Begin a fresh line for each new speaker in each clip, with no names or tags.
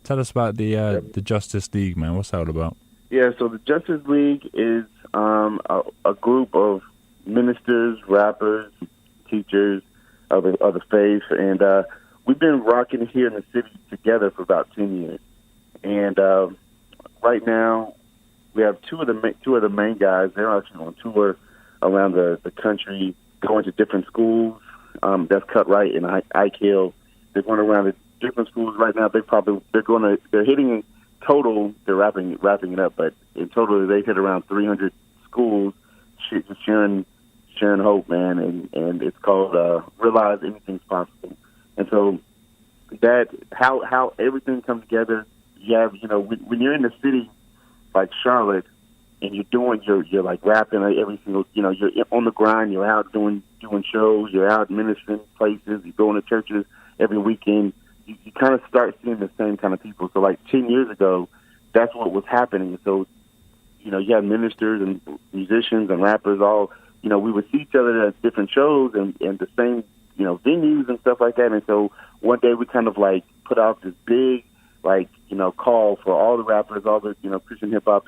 Tell us about the Justice League, man. What's that all about?
Yeah, so the Justice League is a group of ministers, rappers, teachers of the faith, and we've been rocking here in the city together for about 10 years. And right now, we have two of the main guys. They're actually on tour around the country, going to different schools. That's cut right in Acapellas. They're going around the different schools right now. They're hitting total. They're wrapping it up, but in total they hit around 300 schools, just sharing hope, man. And it's called Realize Anything's Possible. And so that how everything comes together. You have when you're in the city like Charlotte, and you're like rapping every single, you're on the grind, you're out doing shows, you're out ministering places, you're going to churches every weekend. You kind of start seeing the same kind of people. So like 10 years ago, that's what was happening. So, you have ministers and musicians and rappers all, we would see each other at different shows and the same, venues and stuff like that. And so one day we kind of like put out this big, call for all the rappers, all the, Christian hip hop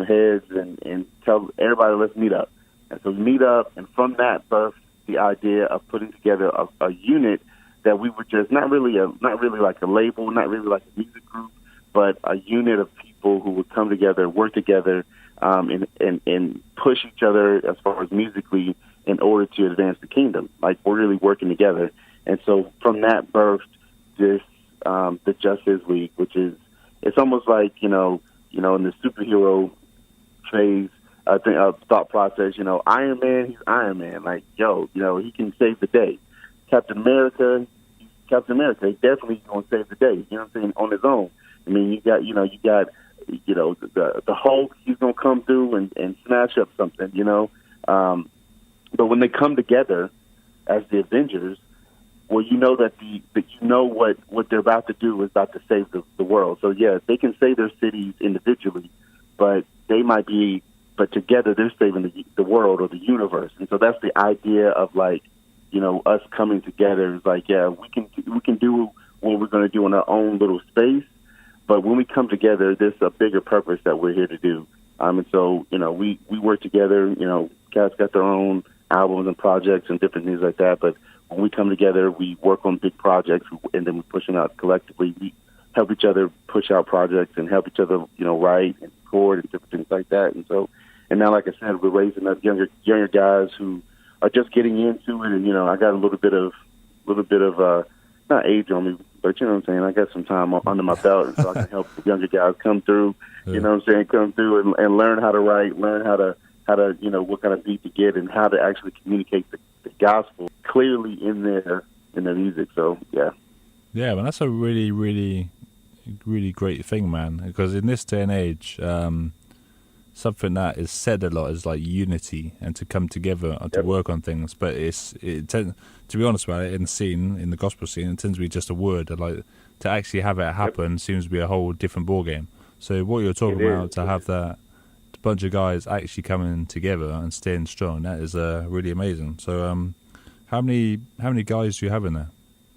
heads and tell everybody, let's meet up. And so we meet up, and from that birthed the idea of putting together a unit that we were just not really like a label, not really like a music group, but a unit of people who would come together, work together, and push each other as far as musically in order to advance the kingdom. Like, we're really working together. And so from that birthed this the Justice League, which is, it's almost like, in the superhero phase, thought process, Iron Man, he's Iron Man. Like, he can save the day. Captain America, he definitely going to save the day. You know what I'm saying? On his own. I mean, you got the Hulk. He's going to come through and smash up something. But when they come together as the Avengers, well, what they're about to do is about to save the world. So yeah, they can save their cities individually, but together they're saving the world or the universe. And so that's the idea of us coming together is like, yeah, we can do what we're going to do in our own little space, but when we come together, there's a bigger purpose that we're here to do. And so, we work together, cats got their own albums and projects and different things like that, but when we come together, we work on big projects, and then we're pushing out collectively. We help each other push out projects and help each other, write and record and different things like that. And so, and now, like I said, we're raising up younger guys who are just getting into it. And I got a little bit of not age on me, but you know what I'm saying. I got some time under my belt, and so I can help the younger guys come through. Yeah. You know what I'm saying, come through and learn how to write, learn how to what kind of beat to get, and how to actually communicate the gospel clearly in their music. So yeah,
man, that's a really, really, really great thing, man. Because in this day and age, something that is said a lot is like unity and to come together and to work on things. But to be honest about it, in the gospel scene, it tends to be just a word. And like to actually have it happen seems to be a whole different ball game. So what you're talking about, to have that bunch of guys actually coming together and staying strong, that is really amazing. So how many guys do you have in there?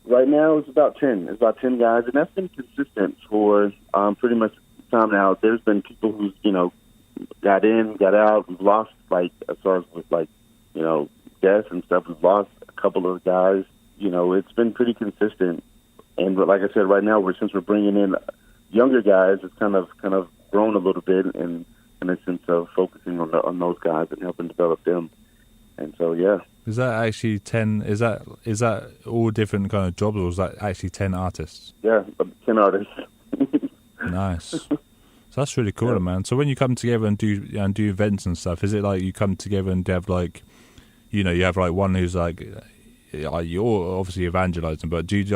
Right now it's about 10. It's about 10 guys, and that's been consistent for pretty much the time now. There's been people who's got in, got out. We've lost, as far as with deaths and stuff, we've lost a couple of guys. It's been pretty consistent. And like I said, right now since we're bringing in younger guys, it's kind of grown a little bit in a sense of focusing on those guys and helping develop them. And so, yeah.
Is that actually 10? Is that all different kind of jobs, or is that actually 10 artists?
Yeah, 10 artists.
Nice. So that's really cool, man. So when you come together and do events and stuff, is it like you come together and have you have one who's you're obviously evangelizing, but is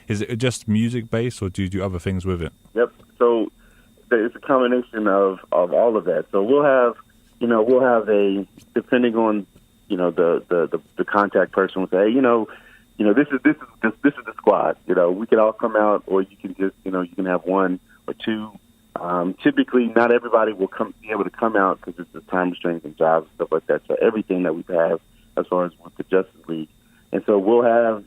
it just music based, or do you do other things with it?
Yep. So it's a combination of all of that. So we'll have depending on the contact person will say, hey, this is the squad. We can all come out, or you can just you can have one or two. Typically, not everybody will be able to come out because it's the time restraints and jobs and stuff like that. So everything that we have as far as with the Justice League, and so we'll have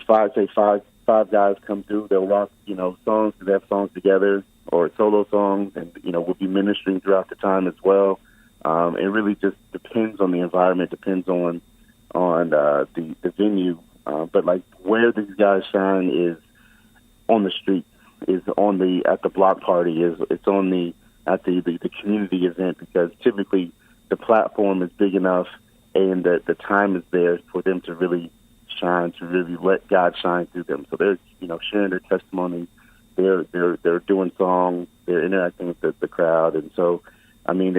five 5 guys come through. They'll rock, songs. They have songs together or solo songs, and we'll be ministering throughout the time as well. It really just depends on the environment, depends on the venue. But like where these guys shine is on the street, is at the block party, it's on at the community event, because typically the platform is big enough and the time is there for them to really shine, to really let God shine through them. So they're sharing their testimony, they're doing songs, they're interacting with the crowd, and so I mean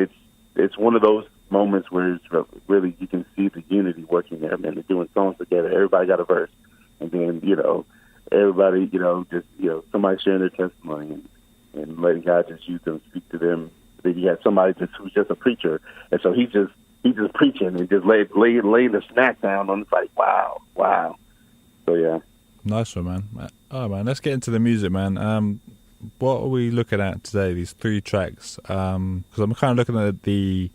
it's one of those moments where it's really you can see the unity working there. Man, they're doing songs together. Everybody got a verse, and then everybody just somebody sharing their testimony and letting God just use them, speak to them. Then you have somebody who's just a preacher, and so he's just preaching and just laying the snack down on. It's like wow. So yeah,
nice one, man. Oh man, let's get into the music, man. What are we looking at today? These 3 tracks, because I'm kind of looking at the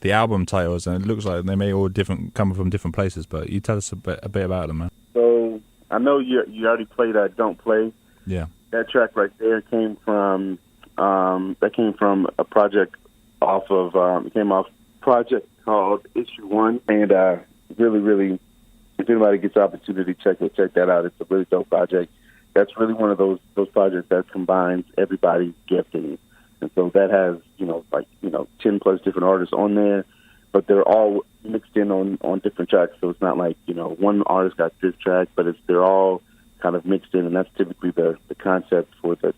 album titles, and it looks like they may all come from different places. But you tell us a bit about them, man.
So I know you already played "Don't Play."
Yeah, that
track right there came from a project it came off a project called Issue 1, and really, if anybody gets the opportunity, check that out. It's a really dope project. That's really one of those projects that combines everybody's gifting. And so that has, 10 plus different artists on there, but they're all mixed in on different tracks. So it's not like, one artist got this track, but they're all kind of mixed in, and that's typically the concept for the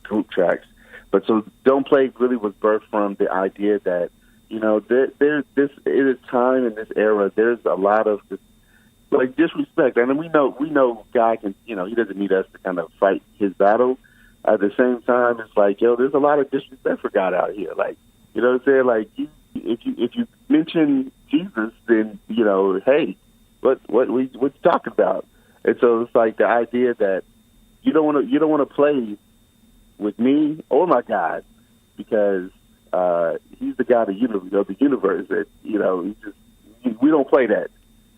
group tracks. But so Don't Play really was birthed from the idea that, it is time in this era, there's a lot of disrespect. And we know God can, he doesn't need us to kind of fight his battle. At the same time, it's like, there's a lot of disrespect for God out here. Like, you know what I'm saying? Like, if you mention Jesus, then hey, what you talking about? And so it's like the idea that you don't want to play with me or my God, because he's the God of the universe. That we don't play that.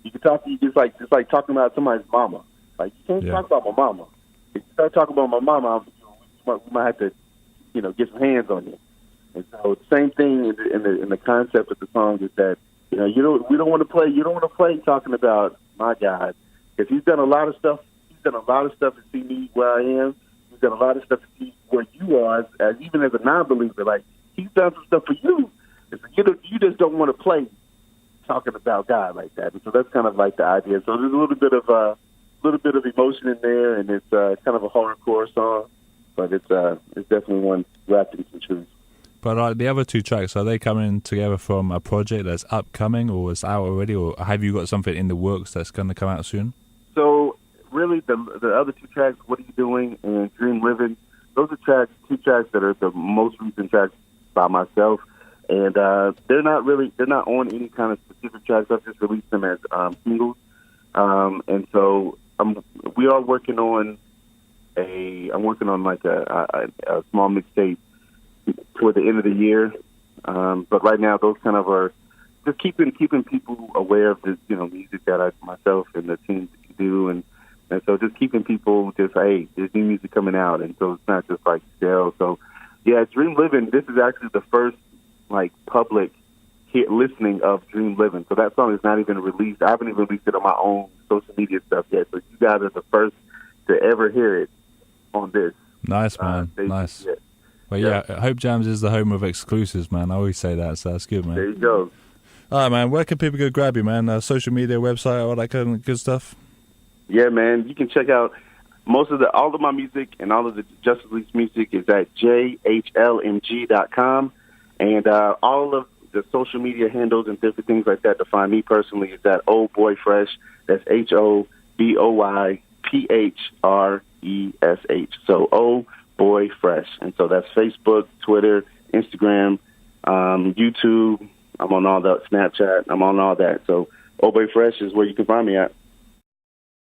You can talk. It's like talking about somebody's mama. Like you can't talk about my mama. If you start talking about my mama, we might have to, get some hands on you. And so the same thing in the concept of the song is that we don't want to play. You don't want to play talking about my God, because he's done a lot of stuff. He's done a lot of stuff to see me where I am. He's done a lot of stuff to see where you are, as even as a non-believer. Like he's done some stuff for you. And so you just don't want to play talking about God like that. And so that's kind of like the idea. So there's a little bit of emotion in there, and it's kind of a horrorcore song, but it's definitely one wrapped in some truth.
But the other 2 tracks, are they coming together from a project that's upcoming, or is out already, or have you got something in the works that's going to come out soon?
So really, the other 2 tracks, What Are You Doing and Dream Living, those are 2 tracks that are the most recent tracks by myself. And they're not on any kind of specific tracks. I've just released them as singles. And so we are working on like a small mixtape toward the end of the year. But right now, those kind of are just keeping people aware of this, music that myself and the team do, and so just keeping people just, hey, there's new music coming out, and so it's not just like stale. So yeah, Dream Living. This is actually the first like public listening of Dream Living. So that song is not even released. I haven't even released it on my own social media stuff yet. So you guys are the first to ever hear it on this.
Nice, man. Nice. Yeah. Well, yeah, HopeJamz is the home of exclusives, man. I always say that, so that's good, man.
There you go.
All right, man. Where can people go grab you, man? Social media, website, all that kind of good stuff?
Yeah, man. You can check out all of my music and all of the Justice League's music is at jhlmg.com. And all of the social media handles and different things like that to find me personally is at Oh Boy Phresh. That's HoboyPhresh. So Oh Boy Phresh. And so that's Facebook, Twitter, Instagram, YouTube. I'm on all that, Snapchat. I'm on all that. So Oh Boy Phresh is where you can find me at.